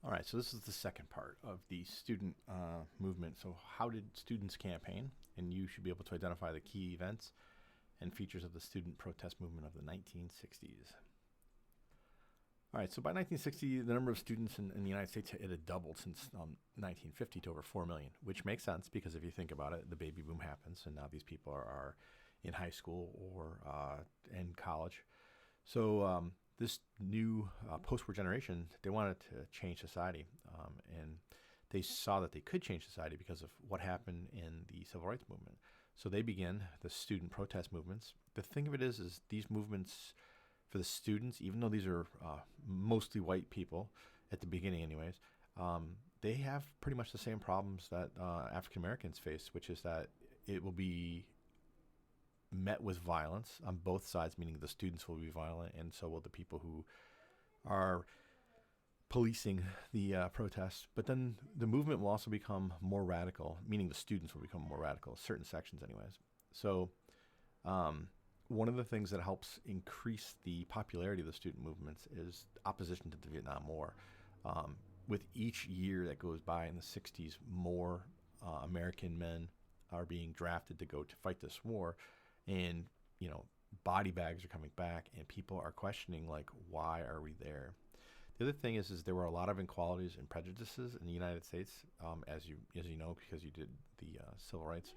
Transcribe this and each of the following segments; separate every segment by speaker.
Speaker 1: All right, so this is the second part of the student movement. So, how did students campaign? And you should be able to identify the key events and features of the student protest movement of the 1960s. All right, so by 1960, the number of students in the United States it had doubled since 1950 to over 4 million, which makes sense because if you think about it, the baby boom happens, and now these people are in high school or in college. So this new post-war generation, they wanted to change society, and they saw that they could change society because of what happened in the civil rights movement. So they began the student protest movements. The thing of it is these movements for the students, even though these are mostly white people at the beginning, anyways, they have pretty much the same problems that African Americans face, which is that it will be met with violence on both sides, meaning the students will be violent, and so will the people who are policing the protests. But then the movement will also become more radical, meaning the students will become more radical, certain sections, anyways. So, one of the things that helps increase the popularity of the student movements is opposition to the Vietnam War. With each year that goes by in the 60s, more American men are being drafted to go to fight this war. And, body bags are coming back and people are questioning, like, why are we there? The other thing is there were a lot of inequalities and prejudices in the United States, as you know, because you did the civil rights.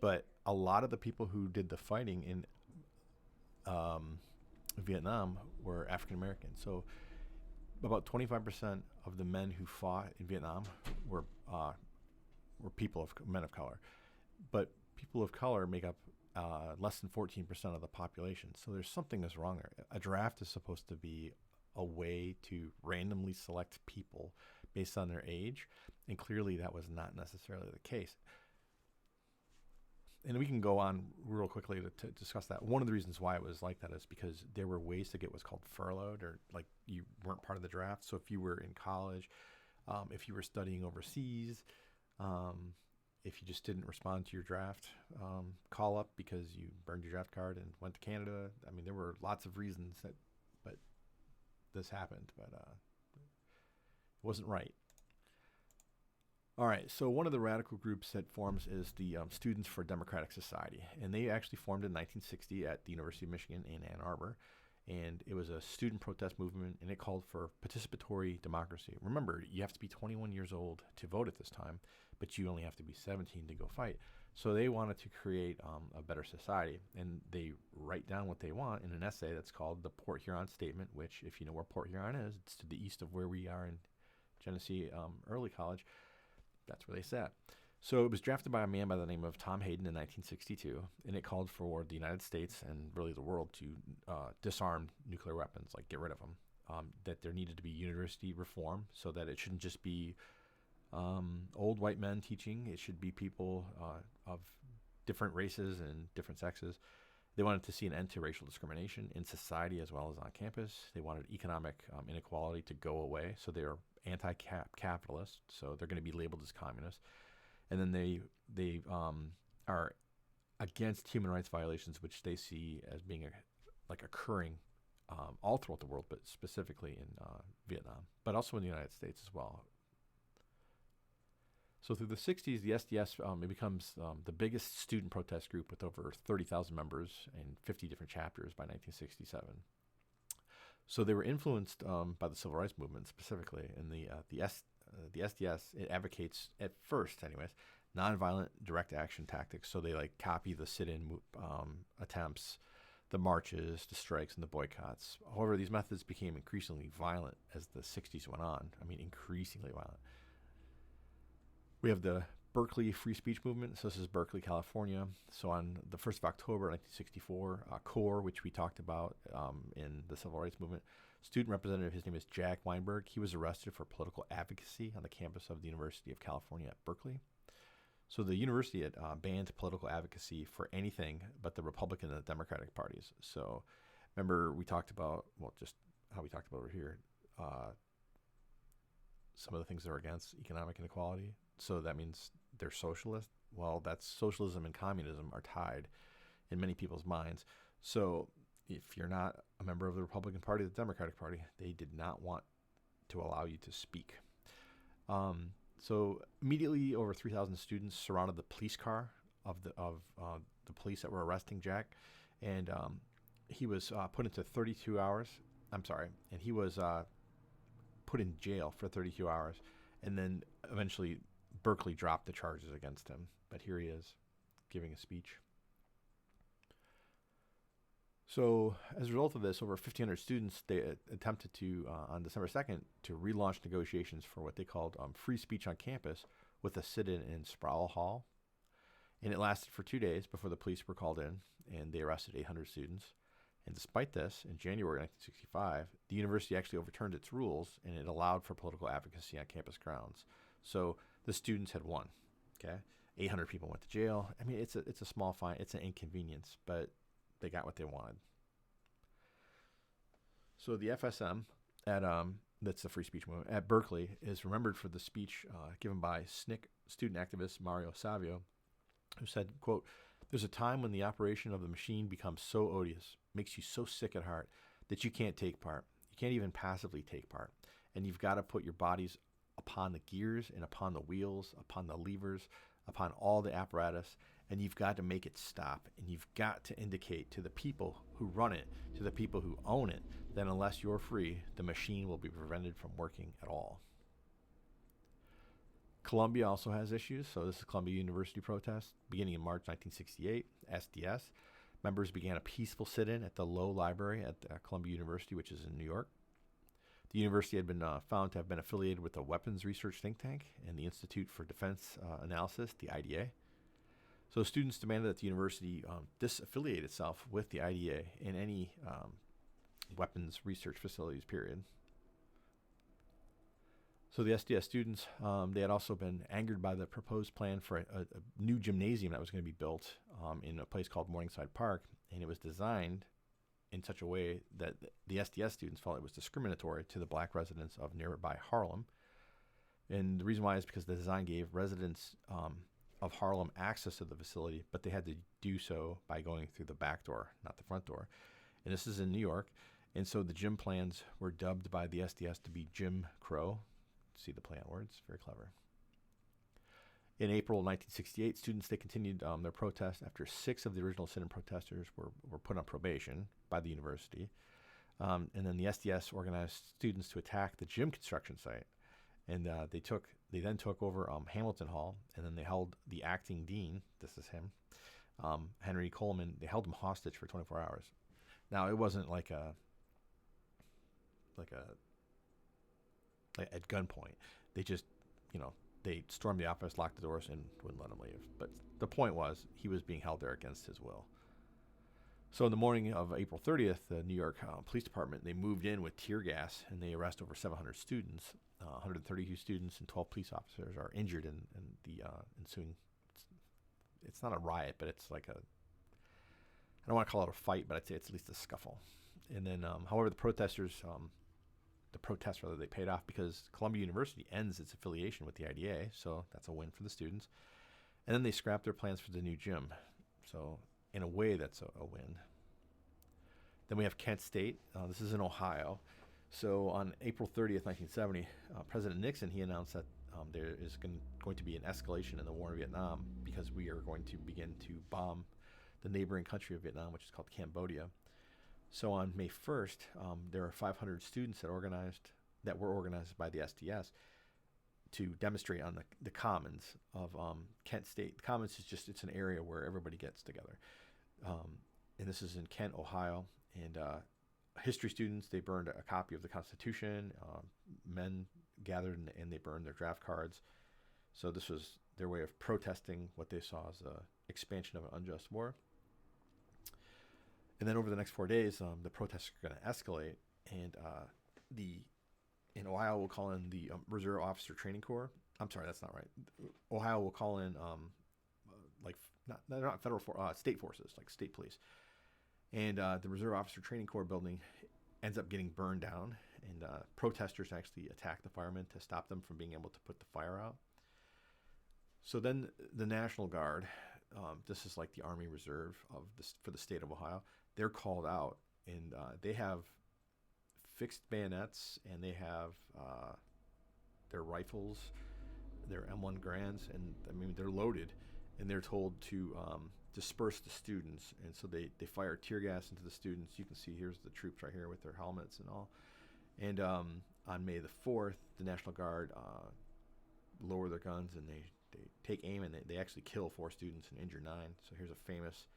Speaker 1: But a lot of the people who did the fighting in Vietnam were African American. So about 25% of the men who fought in Vietnam were men of color. But people of color make up less than 14% of the population. So there's something that's wrong there. A draft is supposed to be a way to randomly select people based on their age, and clearly that was not necessarily the case. And we can go on real quickly to discuss that. One of the reasons why it was like that is because there were ways to get what's called furloughed, or like you weren't part of the draft. So if you were in college, if you were studying overseas, if you just didn't respond to your draft call up because you burned your draft card and went to Canada. I mean, there were lots of reasons but this happened, but it wasn't right. All right, so one of the radical groups that forms is the Students for Democratic Society, and they actually formed in 1960 at the University of Michigan in Ann Arbor, and it was a student protest movement, and it called for participatory democracy. Remember, you have to be 21 years old to vote at this time, but you only have to be 17 to go fight. So they wanted to create a better society, and they write down what they want in an essay that's called the Port Huron Statement, which, if you know where Port Huron is, it's to the east of where we are in Genesee Early College. That's where they sat. So it was drafted by a man by the name of Tom Hayden in 1962, and it called for the United States and really the world to disarm nuclear weapons, like get rid of them. That there needed to be university reform so that it shouldn't just be old white men teaching. It should be people of different races and different sexes. They wanted to see an end to racial discrimination in society as well as on campus. They wanted economic inequality to go away. So they are anti-capitalist, so they're going to be labeled as communists. And then they are against human rights violations, which they see as being occurring all throughout the world, but specifically in Vietnam, but also in the United States as well. So through the 60s, the SDS it becomes the biggest student protest group with over 30,000 members and 50 different chapters by 1967. So they were influenced by the civil rights movement specifically, and the SDS, it advocates, at first anyways, nonviolent direct action tactics. So they copy the sit-in attempts, the marches, the strikes, and the boycotts. However, these methods became increasingly violent as the 60s went on. I mean, increasingly violent. We have the Berkeley Free Speech Movement. So this is Berkeley, California. So on the 1st of October 1964, CORE, which we talked about in the Civil Rights Movement, student representative, his name is Jack Weinberg. He was arrested for political advocacy on the campus of the University of California at Berkeley. So the university had banned political advocacy for anything but the Republican and the Democratic parties. So remember we talked about, just how we talked about over here, some of the things they're against, economic inequality. So that means they're socialist. Well, that's socialism and communism are tied in many people's minds. So if you're not a member of the Republican Party or the Democratic Party, they did not want to allow you to speak. So immediately, over 3,000 students surrounded the police car of the police that were arresting Jack, and he was put into 32 hours. I'm sorry, and he was put in jail for 32 hours, and then eventually Berkeley dropped the charges against him. But here he is, giving a speech. So, as a result of this, over 1,500 students they attempted to, on December 2nd, to relaunch negotiations for what they called free speech on campus with a sit-in in Sproul Hall. And it lasted for 2 days before the police were called in, and they arrested 800 students. And despite this, in January 1965, the university actually overturned its rules, and it allowed for political advocacy on campus grounds. So the students had won. Okay, 800 people went to jail. I mean, it's a small fine. It's an inconvenience, but they got what they wanted. So the FSM at that's the free speech movement at Berkeley is remembered for the speech given by SNCC student activist Mario Savio, who said, quote, "There's a time when the operation of the machine becomes so odious, makes you so sick at heart that you can't take part. You can't even passively take part. And you've got to put your bodies upon the gears and upon the wheels, upon the levers, upon all the apparatus, and you've got to make it stop. And you've got to indicate to the people who run it, to the people who own it, that unless you're free, the machine will be prevented from working at all." Columbia also has issues. So this is Columbia University protest. Beginning in March 1968, SDS members began a peaceful sit-in at the Low Library at Columbia University, which is in New York. The university had been found to have been affiliated with the Weapons Research Think Tank and the Institute for Defense Analysis, the IDA. So students demanded that the university disaffiliate itself with the IDA in any weapons research facilities, period. So the SDS students, they had also been angered by the proposed plan for a new gymnasium that was going to be built in a place called Morningside Park, and it was designed in such a way that the SDS students felt it was discriminatory to the black residents of nearby Harlem. And the reason why is because the design gave residents of Harlem access to the facility, but they had to do so by going through the back door, not the front door. And this is in New York. And so the gym plans were dubbed by the SDS to be Jim Crow. See the play on words, very clever. In April 1968, students, they continued their protest after 6 of the original sit-in protesters were put on probation by the university. And then the SDS organized students to attack the gym construction site. And they then took over Hamilton Hall, and then they held the acting dean, this is him, Henry Coleman, they held him hostage for 24 hours. Now, it wasn't like at gunpoint. They just, they stormed the office, locked the doors, and wouldn't let him leave. But the point was, he was being held there against his will. So in the morning of April 30th, the New York Police Department, they moved in with tear gas, and they arrested over 700 students. 132 students and 12 police officers are injured in the ensuing, it's not a riot, but it's like I don't want to call it a fight, but I'd say it's at least a scuffle. And then, however, the protests, they paid off because Columbia University ends its affiliation with the IDA, so that's a win for the students. And then they scrapped their plans for the new gym. So in a way, that's a win. Then we have Kent State. This is in Ohio. So on April 30th, 1970, President Nixon, he announced that there is going to be an escalation in the war in Vietnam because we are going to begin to bomb the neighboring country of Vietnam, which is called Cambodia. So on May 1st, there are 500 students that were organized by the SDS to demonstrate on the Commons of Kent State. The Commons is it's an area where everybody gets together. And this is in Kent, Ohio. And history students, they burned a copy of the Constitution. Men gathered and they burned their draft cards. So this was their way of protesting what they saw as the expansion of an unjust war. And then over the next 4 days, the protests are going to escalate. And in Ohio, we'll call in the Reserve Officer Training Corps. I'm sorry, that's not right. Ohio will call in not federal state forces, like state police. And the Reserve Officer Training Corps building ends up getting burned down, and protesters actually attack the firemen to stop them from being able to put the fire out. So then the National Guard, this is like the Army Reserve for the state of Ohio, they're called out, and they have fixed bayonets, and they have their rifles, their M1 Grands, and I mean they're loaded, and they're told to disperse the students, and so they fire tear gas into the students. You can see here's the troops right here with their helmets and all. And on May the 4th, the National Guard lower their guns and they take aim, and they actually kill 4 students and injure 9. So here's a famous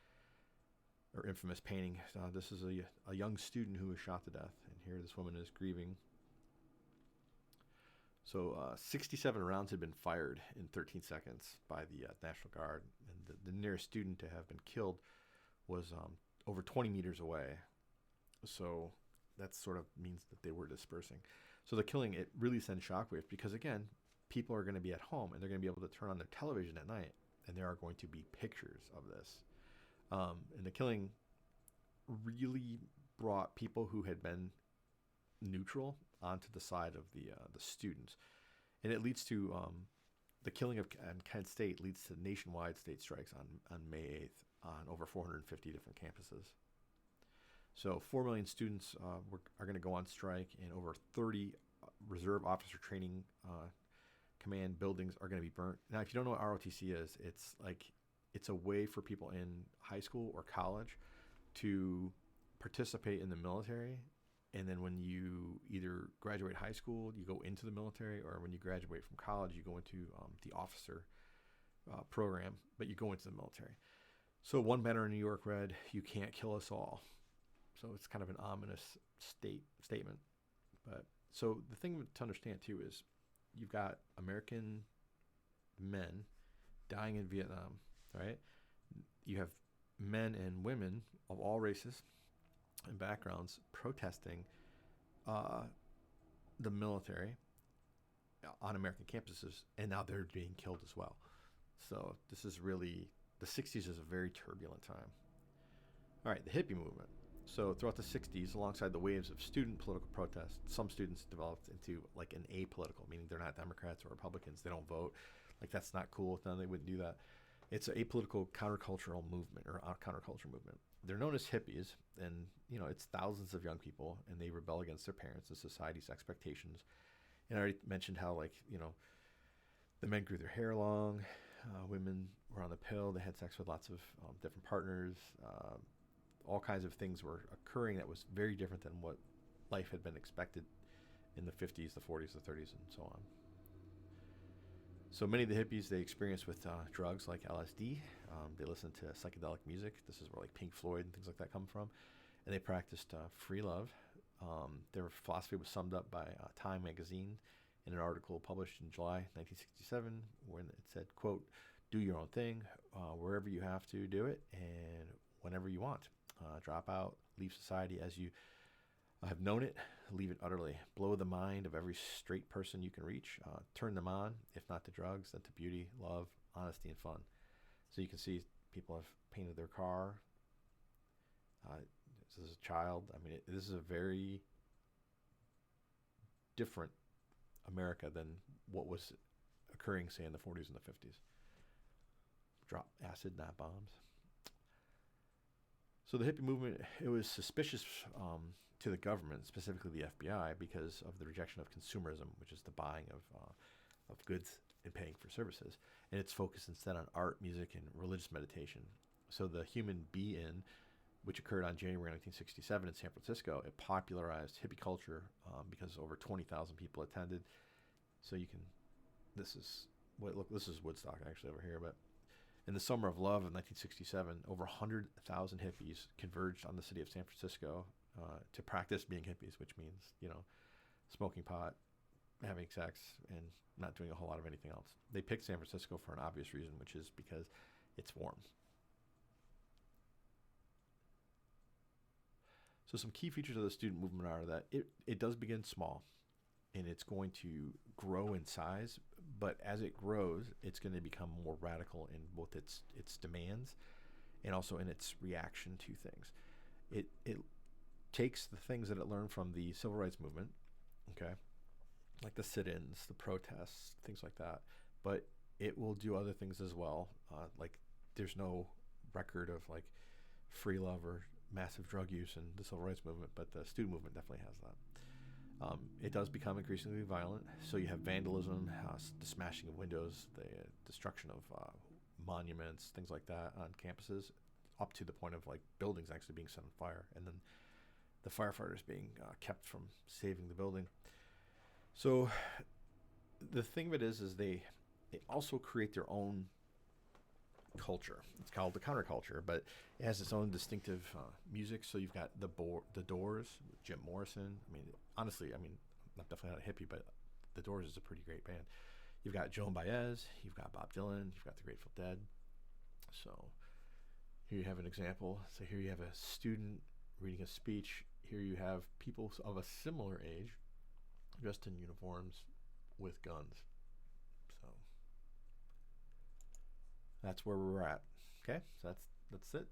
Speaker 1: or infamous painting. This is a young student who was shot to death, and here this woman is grieving. So 67 rounds had been fired in 13 seconds by the National Guard, and the nearest student to have been killed was over 20 meters away. So that sort of means that they were dispersing. So the killing, it really sends shockwaves because, again, people are going to be at home and they're going to be able to turn on their television at night, and there are going to be pictures of this. And the killing really brought people who had been neutral onto the side of the students, and it leads to the killing of Kent State leads to nationwide state strikes on May 8th on over 450 different campuses. So 4 million students are going to go on strike, and over 30 reserve officer training command buildings are going to be burnt. Now, if you don't know what ROTC is, it's a way for people in high school or college to participate in the military. And then when you either graduate high school, you go into the military, or when you graduate from college, you go into the officer program, but you go into the military. So one banner in New York read, "You can't kill us all." So it's kind of an ominous statement. But so the thing to understand too is you've got American men dying in Vietnam, right? You have men and women of all races and backgrounds protesting the military on American campuses, and now they're being killed as well. So this is really, the 60s is a very turbulent time. All right, the hippie movement. So throughout the 60s, alongside the waves of student political protests, some students developed into like an apolitical, meaning they're not Democrats or Republicans. They don't vote. Like, that's not cool. No, they wouldn't do that. It's an apolitical countercultural movement, or a counterculture movement. They're known as hippies, and it's thousands of young people, and they rebel against their parents and society's expectations. And I already mentioned how the men grew their hair long, women were on the pill, they had sex with lots of different partners. All kinds of things were occurring that was very different than what life had been expected in the 50s, the 40s, the 30s, and so on. So many of the hippies, they experienced with drugs like LSD. They listened to psychedelic music. This is where Pink Floyd and things like that come from. And they practiced free love. Their philosophy was summed up by Time magazine in an article published in July 1967, when it said, quote, "Do your own thing, wherever you have to do it, and whenever you want. Drop out, leave society as you have known it, leave it utterly. Blow the mind of every straight person you can reach. Turn them on, if not to drugs, then to beauty, love, honesty, and fun." So you can see people have painted their car. This is a child. I mean, this is a very different America than what was occurring, say, in the 40s and the 50s. Drop acid, not bombs. So the hippie movement, it was suspicious to the government, specifically the FBI, because of the rejection of consumerism, which is the buying of goods and paying for services. And it's focused instead on art, music, and religious meditation. So the Human Be-In, which occurred on January 1967 in San Francisco, it popularized hippie culture because over 20,000 people attended. So you can, this is Woodstock actually over here, but in the Summer of Love of 1967, over 100,000 hippies converged on the city of San Francisco to practice being hippies, which means, smoking pot, having sex, and not doing a whole lot of anything else. They picked San Francisco for an obvious reason, which is because it's warm. So some key features of the student movement are that it does begin small, and it's going to grow in size, but as it grows, it's going to become more radical in both its demands and also in its reaction to things. It takes the things that it learned from the civil rights movement, okay, like the sit-ins, the protests, things like that, but it will do other things as well. Like, there's no record of free love or massive drug use in the civil rights movement, but the student movement definitely has that. It does become increasingly violent. So you have vandalism, the smashing of windows, the destruction of monuments, things like that on campuses, up to the point of like buildings actually being set on fire, and then the firefighters being kept from saving the building. So the thing of it is they also create their own culture. It's called the counterculture, but it has its own distinctive music. So you've got the Doors, Jim Morrison. I mean, honestly, I mean, I'm definitely not a hippie, but the Doors is a pretty great band. You've got Joan Baez, you've got Bob Dylan, you've got the Grateful Dead. So here you have an example. So here you have a student reading a speech. Here you have people of a similar age dressed in uniforms with guns. So that's where we're at. Okay, so that's it.